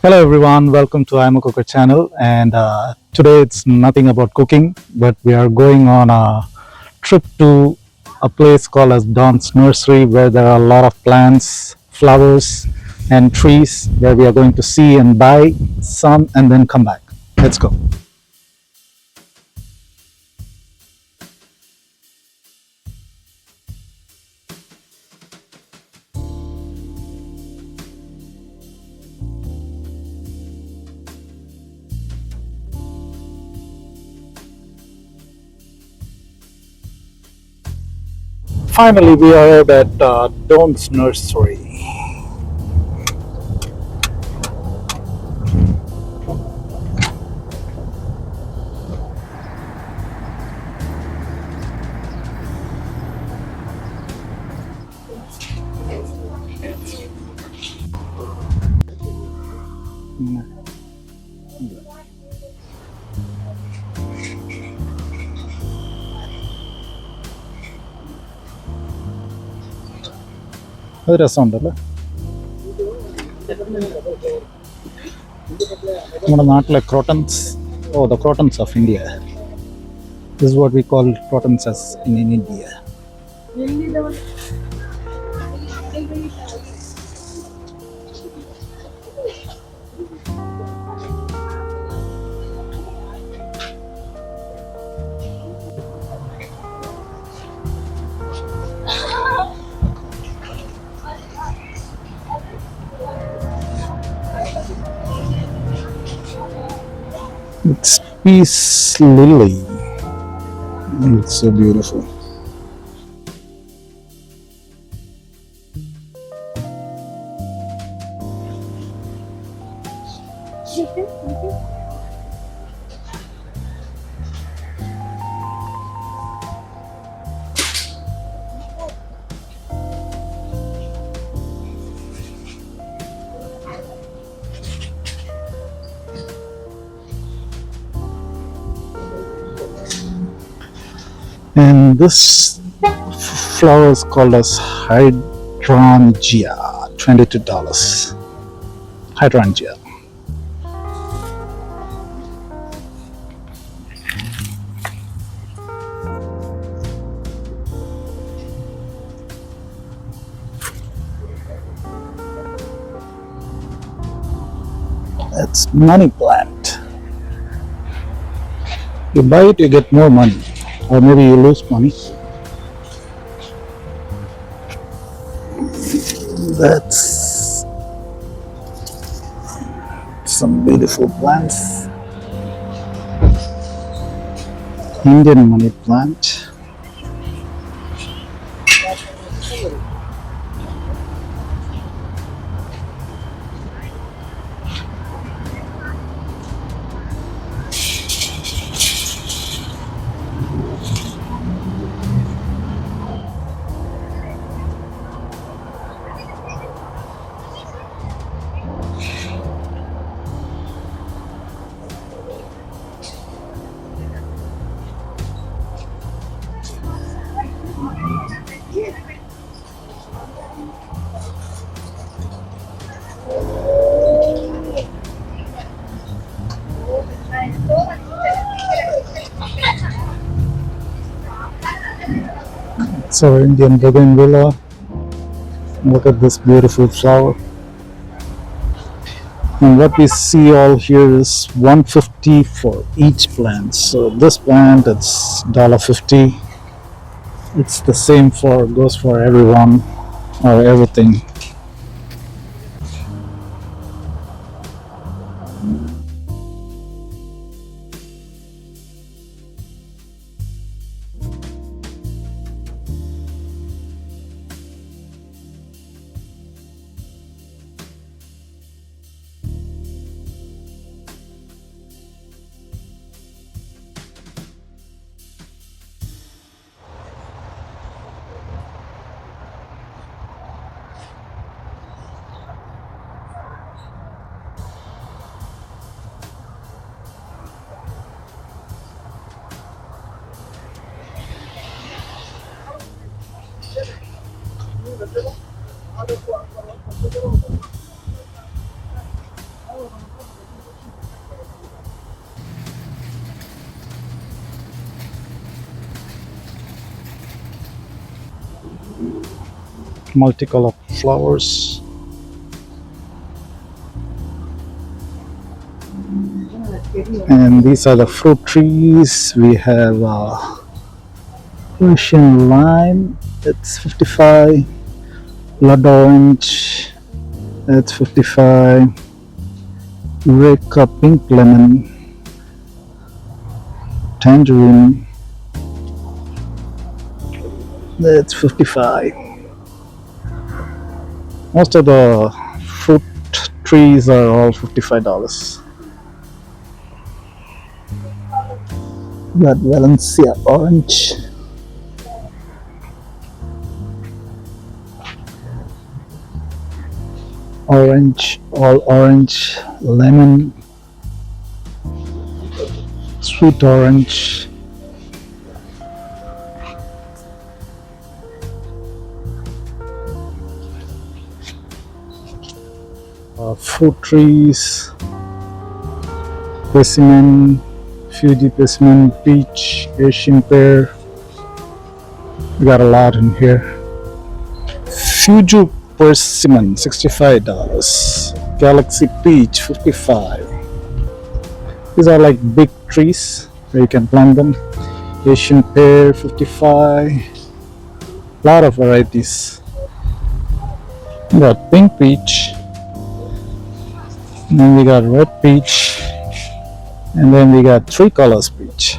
Hello everyone, welcome to I'm a Cooker channel, and today it's nothing about cooking, but we are going on a trip to a place called as Doan's Nursery, where there are a lot of plants, flowers and trees, where we are going to see and buy some and then come back. Let's go. Finally, we are at Doan's Nursery. അത് രസമുണ്ടല്ലേ? നമ്മുടെ നാട്ടിലെ crotons. Oh, the crotons of India. This is what we call crotons as in India. It's peace lily. It's so beautiful. And this flower is called as hydrangea, $22. Hydrangea. That's money plant. You buy it, you get more money, or maybe you lose money. That's some beautiful plants. Indian money plant. It's our Indian bougainvillea. Look at this beautiful flower. And what we see all here is $150 for each plant. So this plant, it's $1.50. It's the same goes for everyone or everything. Multicolored flowers. And these are the fruit trees. We have Persian lime, it's 55. Blood orange, that's 55. Eureka pink lemon, tangerine, that's 55. Most of the fruit trees are all $55. Got Valencia orange. Orange, all orange, lemon, sweet orange, fruit trees, persimmon, Fuji persimmon, peach, Asian pear. We got a lot in here. Fuji persimmon, $65. Galaxy peach, 55. These are like big trees where you can plant them. Asian pear, 55. Lot of varieties. We got pink peach, and then we got red peach, and then we got three colors peach.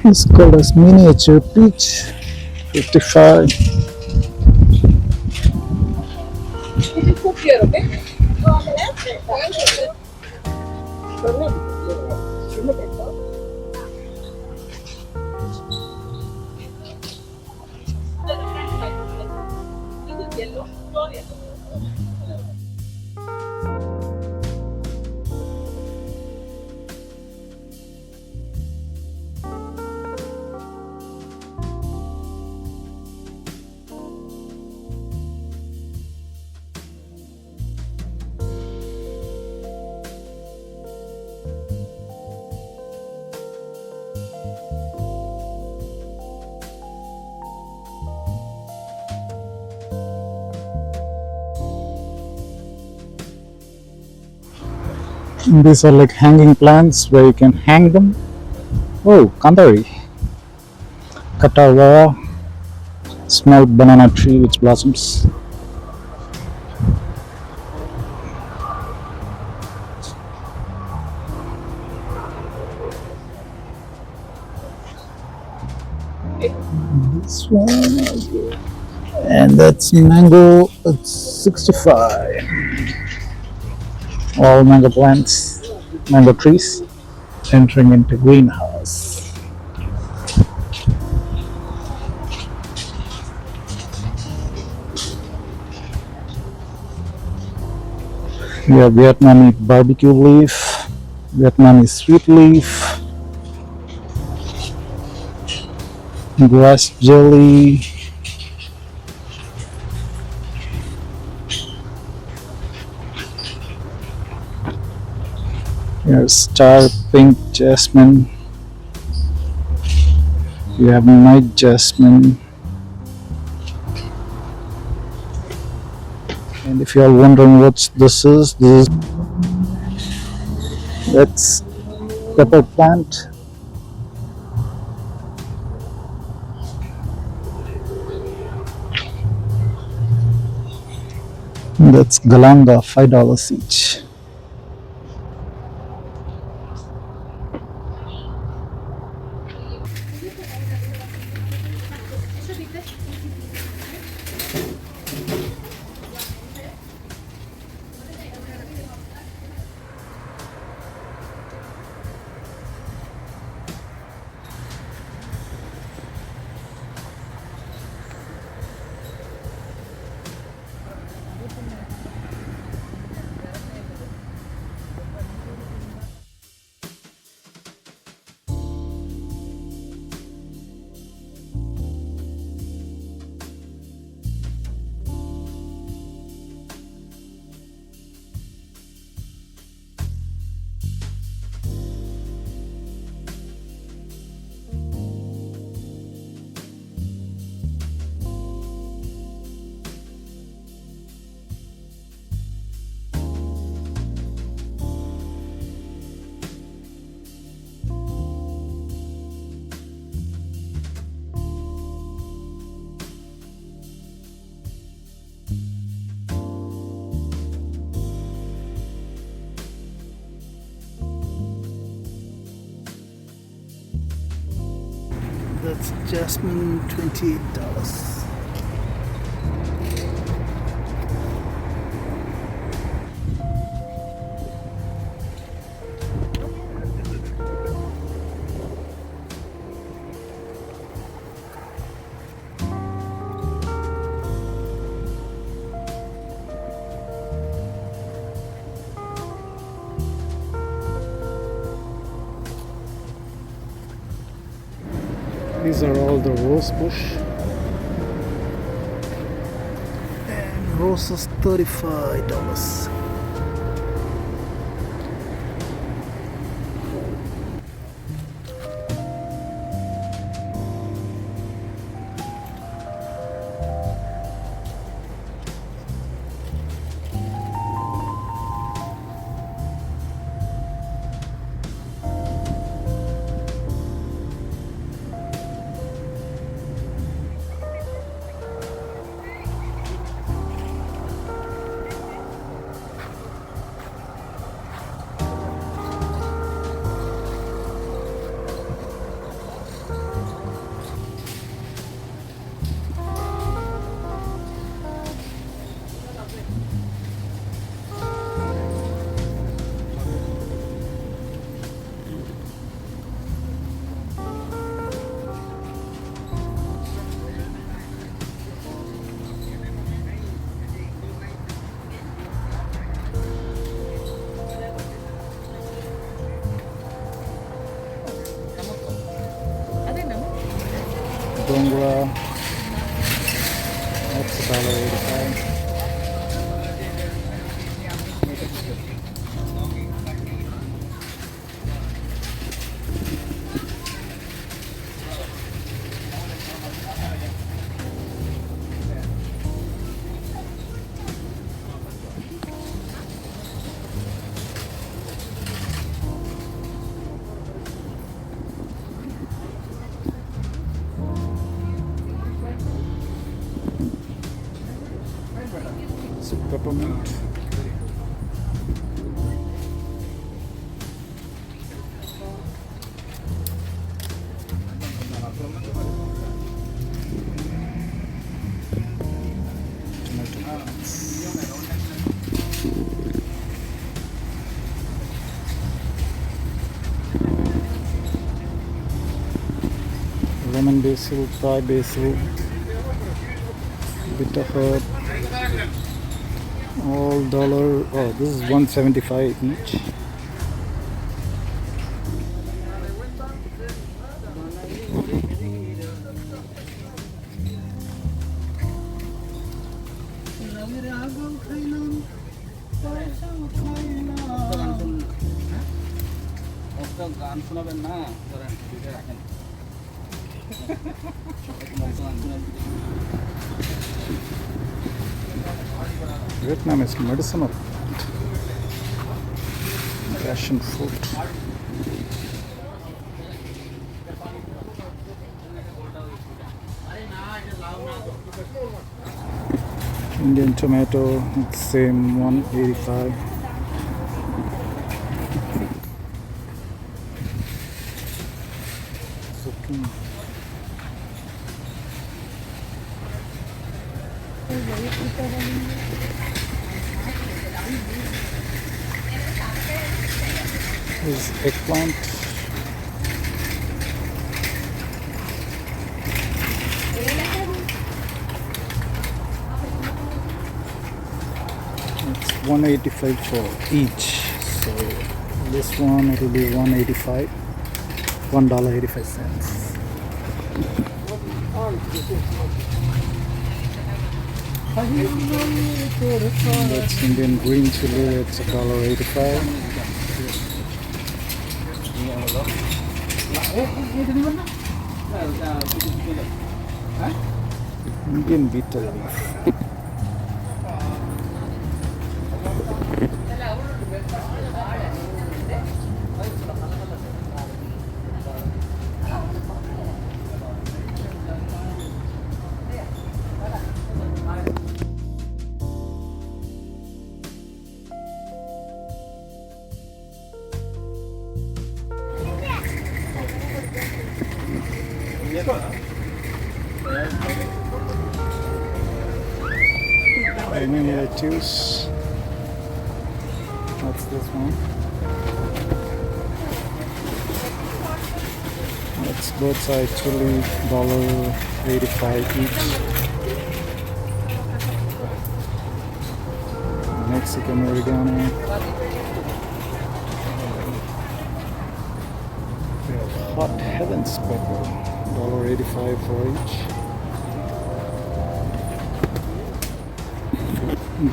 This called as miniature peach, 55. And these are like hanging plants where you can hang them. Oh, Kandari. Katawa, small banana tree which blossoms. This one, and that's mango, it's 65. All mango plants, mango trees, entering into greenhouse. We have Vietnamese barbecue leaf, Vietnamese sweet leaf, grass jelly, here's star pink jasmine, we have night jasmine, and if you are wondering what this is that's pepper plant. That's galanga, $5 each. That's jasmine, $28. These are all the rose bush, and roses $35. Dongla, that's $1.85. Peppermint. Lemon basil, Thai basil, bitter herb. All dollar. Oh, this is $1.75 each. Vietnam is medicinal plant, passion fruit. Indian tomato, it's same $1.85. Zucchini. This is eggplant. It's $1.85 for each. So this one it will be $1.85. $1.85. That's Indian green chili. It's $1.85. Indian beetle leaf. mini lettuce. What's this one? That's both are actually $1.85 each. Mexican oregano. We have hot heavens pepper, $1.85 for each.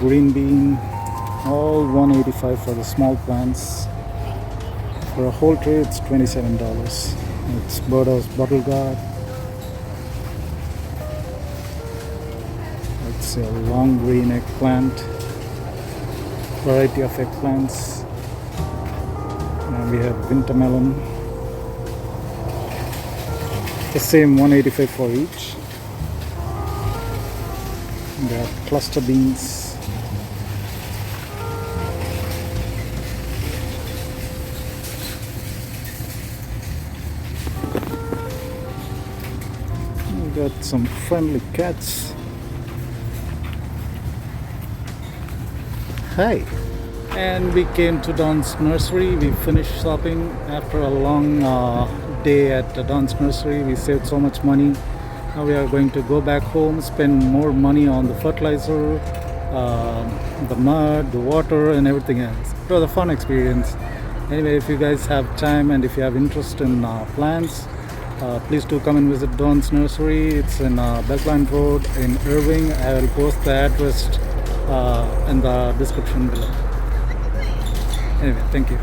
Green bean, all $1.85 for the small plants. For a whole tray, it's $27. It's Birdhouse Bottle Guard. It's a long green eggplant. Variety of eggplants. And we have winter melon. The same $1.85 for each. We have cluster beans. We got some friendly cats. Hi. And we came to Doan's Nursery. We finished shopping after a long day at Doan's Nursery. We saved so much money. Now we are going to go back home, spend more money on the fertilizer, the mud, the water, and everything else. It was a fun experience. Anyway, if you guys have time and if you have interest in plants, please do come and visit Doan's Nursery. It's in Beltline Road in Irving. I will post the address in the description below. Anyway, thank you.